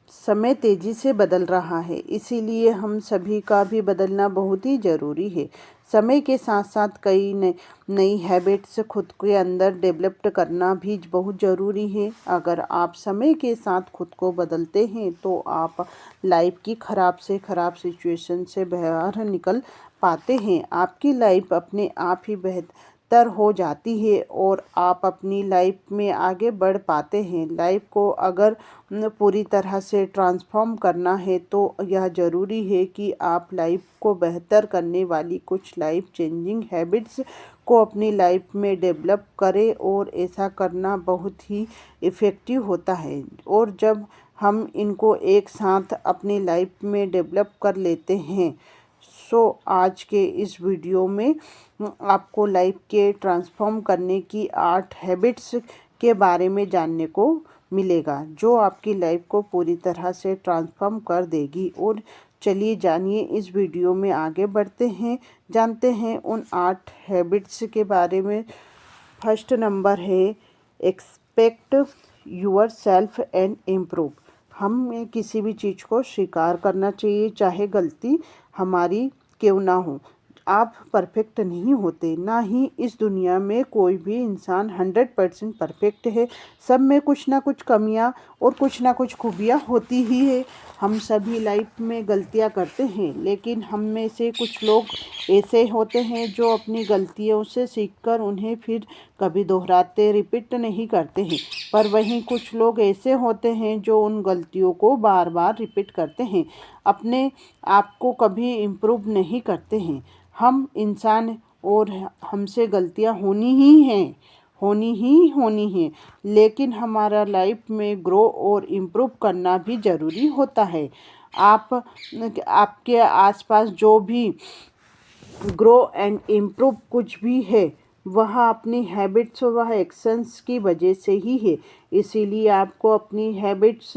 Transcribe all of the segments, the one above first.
समय तेजी से बदल रहा है, इसीलिए हम सभी का भी बदलना बहुत ही ज़रूरी है। समय के साथ साथ कई नई हैबिट्स खुद के अंदर डेवलप्ड करना भी बहुत ज़रूरी है। अगर आप समय के साथ खुद को बदलते हैं तो आप लाइफ की ख़राब से ख़राब सिचुएशन से बाहर निकल पाते हैं। आपकी लाइफ अपने आप ही बेहतर हो जाती है और आप अपनी लाइफ में आगे बढ़ पाते हैं। लाइफ को अगर पूरी तरह से ट्रांसफॉर्म करना है तो यह ज़रूरी है कि आप लाइफ को बेहतर करने वाली कुछ लाइफ चेंजिंग हैबिट्स को अपनी लाइफ में डेवलप करें, और ऐसा करना बहुत ही इफ़ेक्टिव होता है। और जब हम इनको एक साथ अपनी लाइफ में डेवलप कर लेते हैं, सो आज के इस वीडियो में आपको लाइफ के ट्रांसफॉर्म करने की 8 हैबिट्स के बारे में जानने को मिलेगा, जो आपकी लाइफ को पूरी तरह से ट्रांसफॉर्म कर देगी। और चलिए जानिए, इस वीडियो में आगे बढ़ते हैं, जानते हैं उन 8 हैबिट्स के बारे में। फर्स्ट नंबर है expect your self and improve. हमें किसी भी चीज़ को स्वीकार करना चाहिए, चाहे गलती हमारी क्यों ना हो। आप परफेक्ट नहीं होते, ना ही इस दुनिया में कोई भी इंसान 100% परफेक्ट है। सब में कुछ ना कुछ कमियां और कुछ ना कुछ खूबियां होती ही है। हम सभी लाइफ में गलतियां करते हैं, लेकिन हम में से कुछ लोग ऐसे होते हैं जो अपनी गलतियों से सीखकर उन्हें फिर कभी दोहराते, रिपीट नहीं करते हैं। पर वहीं कुछ लोग ऐसे होते हैं जो उन गलतियों को बार बार रिपीट करते हैं, अपने आप को कभी इम्प्रूव नहीं करते हैं। हम इंसान और हमसे गलतियां होनी ही हैं, लेकिन हमारा लाइफ में ग्रो और इम्प्रूव करना भी ज़रूरी होता है। आपके आसपास जो भी ग्रो एंड इम्प्रूव कुछ भी है, वह अपनी हैबिट्स और वह एक्शंस की वजह से ही है। इसीलिए आपको अपनी हैबिट्स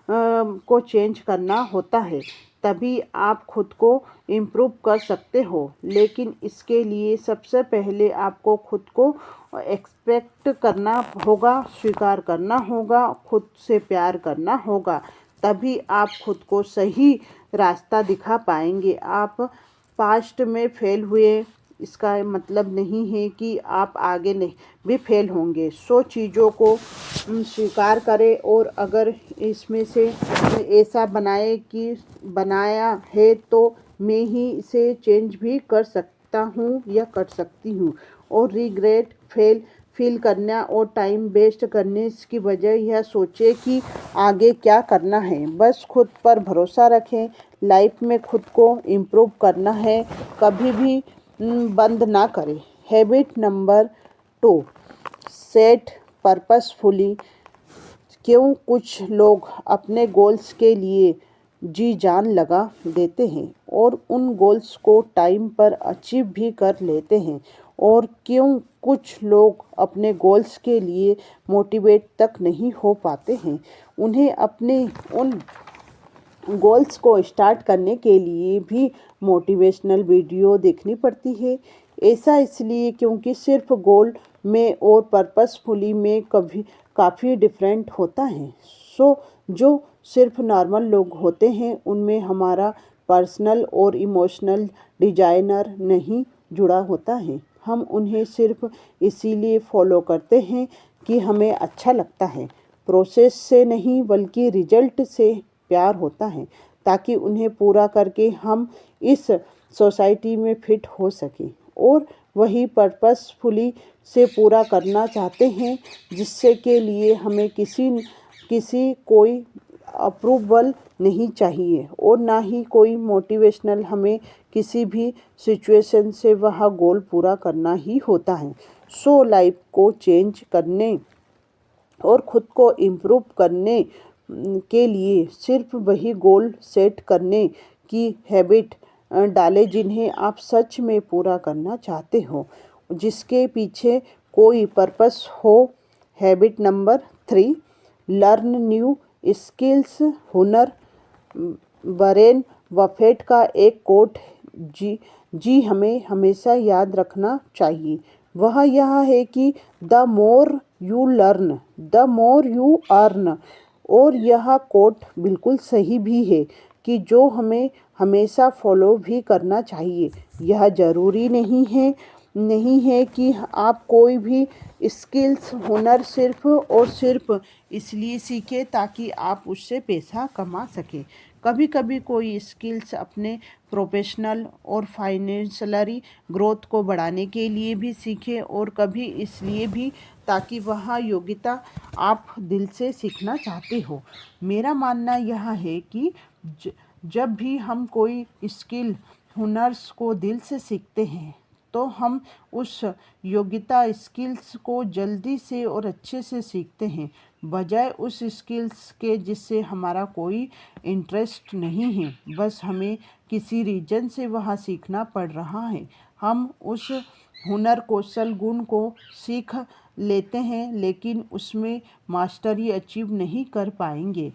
को चेंज करना होता है, तभी आप खुद को इम्प्रूव कर सकते हो। लेकिन इसके लिए सबसे पहले आपको खुद को एक्सपेक्ट करना होगा, स्वीकार करना होगा, खुद से प्यार करना होगा, तभी आप खुद को सही रास्ता दिखा पाएंगे। आप पास्ट में फेल हुए, इसका मतलब नहीं है कि आप आगे नहीं भी फेल होंगे। सो चीज़ों को स्वीकार करें, और अगर इसमें से ऐसा बनाया है तो मैं ही इसे चेंज भी कर सकता हूँ या कर सकती हूँ। और रिग्रेट फील करना और टाइम वेस्ट करने की बजाय यह सोचें कि आगे क्या करना है। बस खुद पर भरोसा रखें। लाइफ में खुद को इम्प्रूव करना है, कभी भी बंद ना करें। Habit number 2, set purposefully. क्यों कुछ लोग अपने गोल्स के लिए जी जान लगा देते हैं और उन गोल्स को टाइम पर अचीव भी कर लेते हैं, और क्यों कुछ लोग अपने गोल्स के लिए मोटिवेट तक नहीं हो पाते हैं। उन्हें अपने उन गोल्स को स्टार्ट करने के लिए भी मोटिवेशनल वीडियो देखनी पड़ती है। ऐसा इसलिए क्योंकि सिर्फ गोल में और पर्पसफुली में काफ़ी डिफरेंट होता है। सो जो सिर्फ नॉर्मल लोग होते हैं, उनमें हमारा पर्सनल और इमोशनल डिजाइनर नहीं जुड़ा होता है। हम उन्हें सिर्फ इसीलिए फॉलो करते हैं कि हमें अच्छा लगता है। प्रोसेस से नहीं बल्कि रिजल्ट से प्यार होता है, ताकि उन्हें पूरा करके हम इस सोसाइटी में फिट हो सकें। और वही पर्पसफुली से पूरा करना चाहते हैं, जिससे के लिए हमें कोई अप्रूवल नहीं चाहिए, और ना ही कोई मोटिवेशनल। हमें किसी भी सिचुएशन से वह गोल पूरा करना ही होता है। सो लाइफ को चेंज करने और खुद को इम्प्रूव करने के लिए सिर्फ वही गोल सेट करने की हैबिट डालें जिन्हें आप सच में पूरा करना चाहते हो, जिसके पीछे कोई पर्पस हो। Habit number 3, learn new skills. हुनर वरेन बफेट का एक कोट हमें हमेशा याद रखना चाहिए। वह यह है कि the more you learn the more you earn. और यह कोट बिल्कुल सही भी है कि जो हमें हमेशा फॉलो भी करना चाहिए। यह ज़रूरी नहीं है कि आप कोई भी स्किल्स हुनर सिर्फ और सिर्फ इसलिए सीखें ताकि आप उससे पैसा कमा सकें। कभी कभी कोई स्किल्स अपने प्रोफेशनल और फाइनेंशियली ग्रोथ को बढ़ाने के लिए भी सीखें और कभी इसलिए भी ताकि वह योग्यता आप दिल से सीखना चाहते हो। मेरा मानना यह है कि ज- जब भी हम कोई स्किल हुनर्स को दिल से सीखते हैं तो हम उस योग्यता स्किल्स को जल्दी से और अच्छे से सीखते हैं, बजाय उस स्किल्स के जिससे हमारा कोई इंटरेस्ट नहीं है, बस हमें किसी रीजन से वहाँ सीखना पड़ रहा है। हम उस हुनर कौशल गुण को सीख लेते हैं लेकिन उसमें मास्टरी अचीव नहीं कर पाएंगे,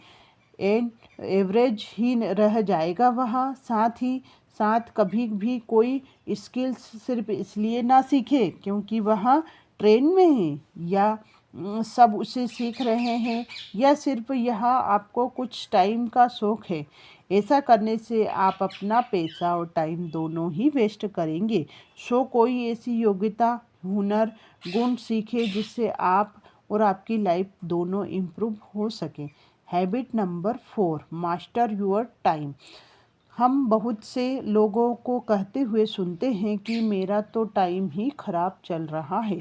एंड एवरेज ही रह जाएगा वहाँ। साथ ही साथ कभी भी कोई स्किल्स सिर्फ इसलिए ना सीखे क्योंकि वहाँ ट्रेन में है या सब उसे सीख रहे हैं, या सिर्फ यह आपको कुछ टाइम का शौक है। ऐसा करने से आप अपना पैसा और टाइम दोनों ही वेस्ट करेंगे। कोई ऐसी योग्यता हुनर गुण सीखे जिससे आप और आपकी लाइफ दोनों इम्प्रूव हो सके। Habit number 4, master your time. हम बहुत से लोगों को कहते हुए सुनते हैं कि मेरा तो टाइम ही खराब चल रहा है।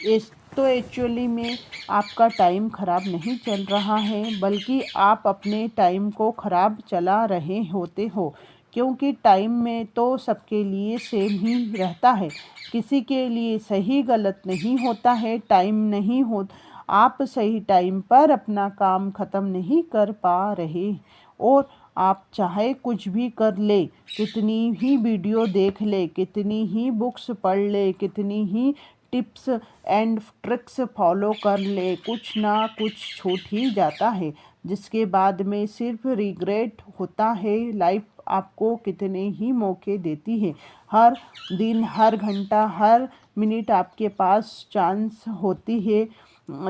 इस तो एक्चुअली में आपका टाइम खराब नहीं चल रहा है, बल्कि आप अपने टाइम को खराब चला रहे होते हो, क्योंकि टाइम में तो सबके लिए सेम ही रहता है। किसी के लिए सही गलत नहीं होता है। टाइम नहीं हो, आप सही टाइम पर अपना काम ख़त्म नहीं कर पा रहे, और आप चाहे कुछ भी कर ले, कितनी ही वीडियो देख ले, कितनी ही बुक्स पढ़ ले, कितनी ही टिप्स एंड ट्रिक्स फॉलो कर ले, कुछ ना कुछ छूट ही जाता है, जिसके बाद में सिर्फ रिग्रेट होता है। लाइफ आपको कितने ही मौके देती है। हर दिन, हर घंटा, हर मिनट आपके पास चांस होती है,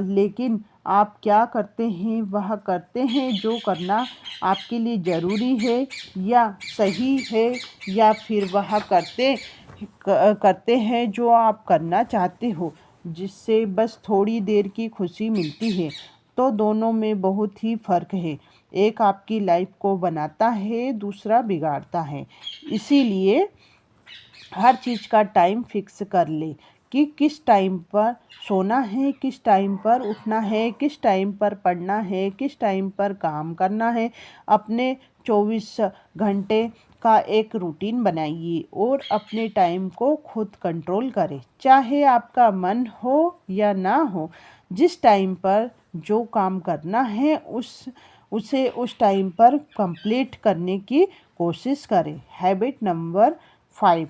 लेकिन आप क्या करते हैं? वह करते हैं जो करना आपके लिए ज़रूरी है या सही है, या फिर वह करते हैं जो आप करना चाहते हो, जिससे बस थोड़ी देर की खुशी मिलती है। तो दोनों में बहुत ही फ़र्क है। एक आपकी लाइफ को बनाता है, दूसरा बिगाड़ता है। इसीलिए हर चीज़ का टाइम फिक्स कर ले कि किस टाइम पर सोना है, किस टाइम पर उठना है, किस टाइम पर पढ़ना है, किस टाइम पर काम करना है। अपने 24 घंटे का एक रूटीन बनाइए और अपने टाइम को खुद कंट्रोल करें, चाहे आपका मन हो या ना हो। जिस टाइम पर जो काम करना है उसे उस टाइम पर कंप्लीट करने की कोशिश करें। हैबिट नंबर 5,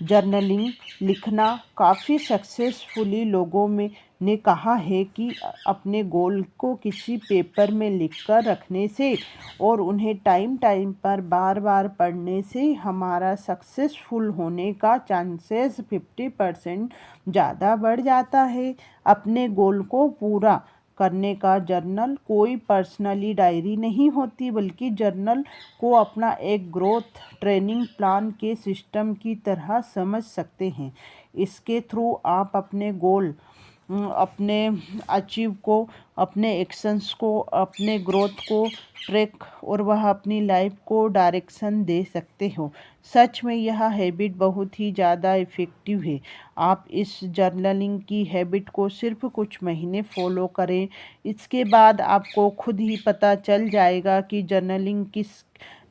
जर्नलिंग, लिखना। काफ़ी सक्सेसफुली लोगों में ने कहा है कि अपने गोल को किसी पेपर में लिखकर रखने से और उन्हें टाइम टाइम पर बार बार पढ़ने से हमारा सक्सेसफुल होने का चांसेस 50% ज़्यादा बढ़ जाता है। अपने गोल को पूरा करने का जर्नल कोई पर्सनली डायरी नहीं होती, बल्कि जर्नल को अपना एक ग्रोथ ट्रेनिंग प्लान के सिस्टम की तरह समझ सकते हैं। इसके थ्रू आप अपने गोल, अपने अचीव को, अपने एक्शंस को, अपने ग्रोथ को ट्रैक और वह अपनी लाइफ को डायरेक्शन दे सकते हो। सच में यह हैबिट बहुत ही ज़्यादा इफ़ेक्टिव है। आप इस जर्नलिंग की हैबिट को सिर्फ कुछ महीने फॉलो करें, इसके बाद आपको खुद ही पता चल जाएगा कि जर्नलिंग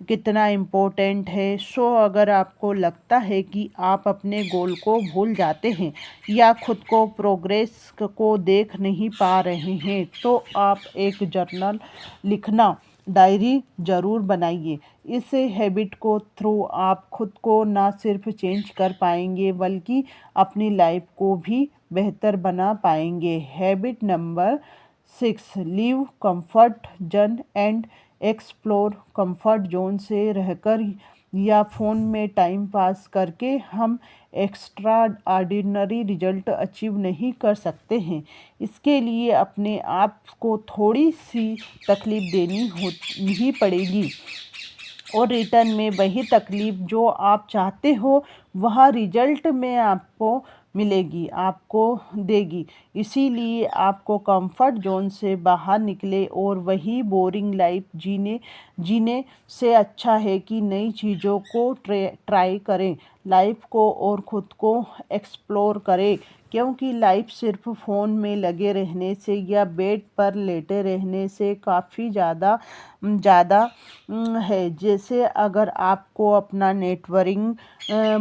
कितना इम्पोर्टेंट है। अगर आपको लगता है कि आप अपने गोल को भूल जाते हैं या खुद को प्रोग्रेस को देख नहीं पा रहे हैं, तो आप एक जर्नल लिखना डायरी ज़रूर बनाइए। इस हैबिट को थ्रू आप खुद को ना सिर्फ चेंज कर पाएंगे, बल्कि अपनी लाइफ को भी बेहतर बना पाएंगे। Habit number 6, leave comfort zone and explore. Comfort zone से रहकर या फ़ोन में टाइम पास करके हम एक्स्ट्रा ऑर्डिनरी रिजल्ट अचीव नहीं कर सकते हैं। इसके लिए अपने आप को थोड़ी सी तकलीफ़ देनी ही पड़ेगी और रिटर्न में वही तकलीफ़ जो आप चाहते हो वह रिजल्ट में आपको मिलेगी, आपको देगी। इसीलिए आपको कंफर्ट ज़ोन से बाहर निकले और वही बोरिंग लाइफ जीने जीने से अच्छा है कि नई चीज़ों को ट्राई करें, लाइफ को और ख़ुद को एक्सप्लोर करें। क्योंकि लाइफ सिर्फ फ़ोन में लगे रहने से या बेड पर लेटे रहने से काफ़ी ज़्यादा ज़्यादा है। जैसे अगर आपको अपना नेटवर्किंग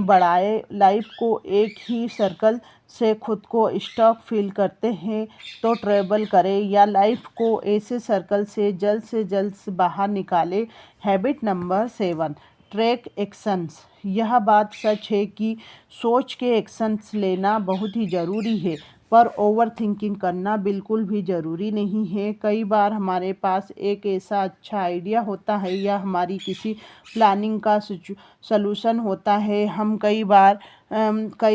बढ़ाए, लाइफ को एक ही सर्कल से खुद को स्टक फील करते हैं तो ट्रैवल करें या लाइफ को ऐसे सर्कल से जल्द से बाहर निकालें। Habit number 7, track actions. यह बात सच है कि सोच के एक्शंस लेना बहुत ही ज़रूरी है, पर ओवर थिंकिंग करना बिल्कुल भी ज़रूरी नहीं है। कई बार हमारे पास एक ऐसा अच्छा आइडिया होता है या हमारी किसी प्लानिंग का सलूशन होता है, हम कई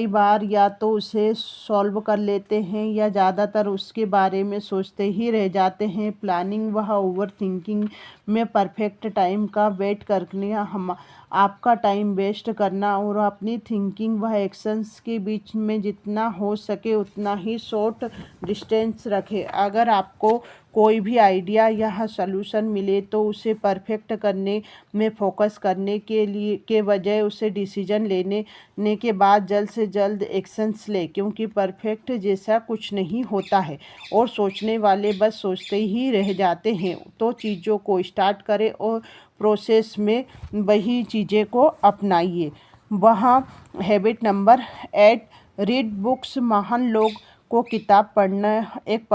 बार या तो उसे सॉल्व कर लेते हैं या ज़्यादातर उसके बारे में सोचते ही रह जाते हैं। प्लानिंग वह ओवर थिंकिंग में परफेक्ट टाइम का वेट करने हम आपका टाइम वेस्ट करना और अपनी थिंकिंग व एक्शंस के बीच में जितना हो सके उतना ही शॉर्ट डिस्टेंस रखें। अगर आपको कोई भी आइडिया या सलूशन मिले तो उसे परफेक्ट करने में फोकस करने के बजाय उसे डिसीजन लेने के बाद जल्द से जल्द एक्शंस ले, क्योंकि परफेक्ट जैसा कुछ नहीं होता है और सोचने वाले बस सोचते ही रह जाते हैं। तो चीज़ों को स्टार्ट करें और प्रोसेस में वही चीज़ें को अपनाइए। वहाँ हैबिट नंबर 8, रीड बुक्स। महान लोग को किताब पढ़ना एक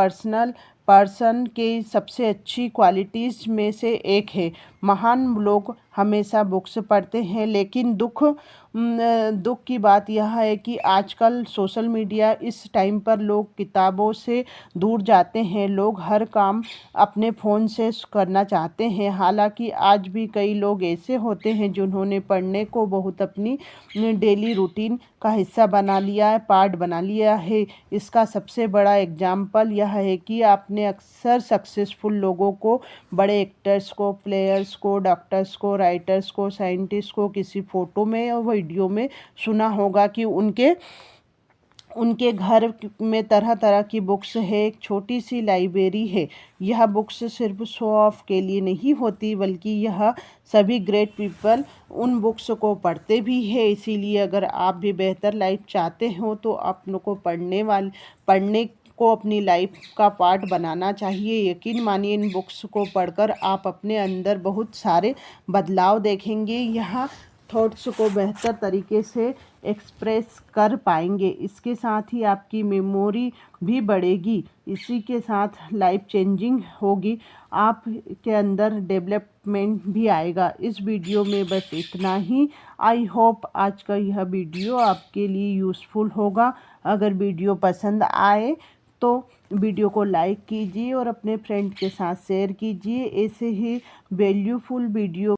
पर्सन की सबसे अच्छी क्वालिटीज़ में से एक है। महान लोग हमेशा बुक्स पढ़ते हैं, लेकिन दुख की बात यह है कि आजकल सोशल मीडिया इस टाइम पर लोग किताबों से दूर जाते हैं। लोग हर काम अपने फ़ोन से करना चाहते हैं। हालांकि आज भी कई लोग ऐसे होते हैं जिन्होंने पढ़ने को बहुत अपनी डेली रूटीन का हिस्सा बना लिया है, पार्ट बना लिया है। इसका सबसे बड़ा एग्जाम्पल यह है कि आपने अक्सर सक्सेसफुल लोगों को, बड़े एक्टर्स को, प्लेयर्स को, डॉक्टर्स को, राइटर्स को, साइंटिस्ट को किसी फ़ोटो में और वीडियो में सुना होगा कि उनके घर में तरह तरह की बुक्स है, एक छोटी सी लाइब्रेरी है। यह बुक्स सिर्फ शो ऑफ के लिए नहीं होती, बल्कि यह सभी ग्रेट पीपल उन बुक्स को पढ़ते भी है। इसीलिए अगर आप भी बेहतर लाइफ चाहते हो तो अपनों को पढ़ने को अपनी लाइफ का पार्ट बनाना चाहिए। यकीन मानिए, इन बुक्स को पढ़कर आप अपने अंदर बहुत सारे बदलाव देखेंगे। यहाँ थॉट्स को बेहतर तरीके से एक्सप्रेस कर पाएंगे। इसके साथ ही आपकी मेमोरी भी बढ़ेगी। इसी के साथ लाइफ चेंजिंग होगी, आप के अंदर डेवलपमेंट भी आएगा। इस वीडियो में बस इतना ही। आई होप आज का यह वीडियो आपके लिए यूज़फुल होगा। अगर वीडियो पसंद आए तो वीडियो को लाइक कीजिए और अपने फ्रेंड के साथ शेयर कीजिए। ऐसे ही वैल्यूफुल वीडियो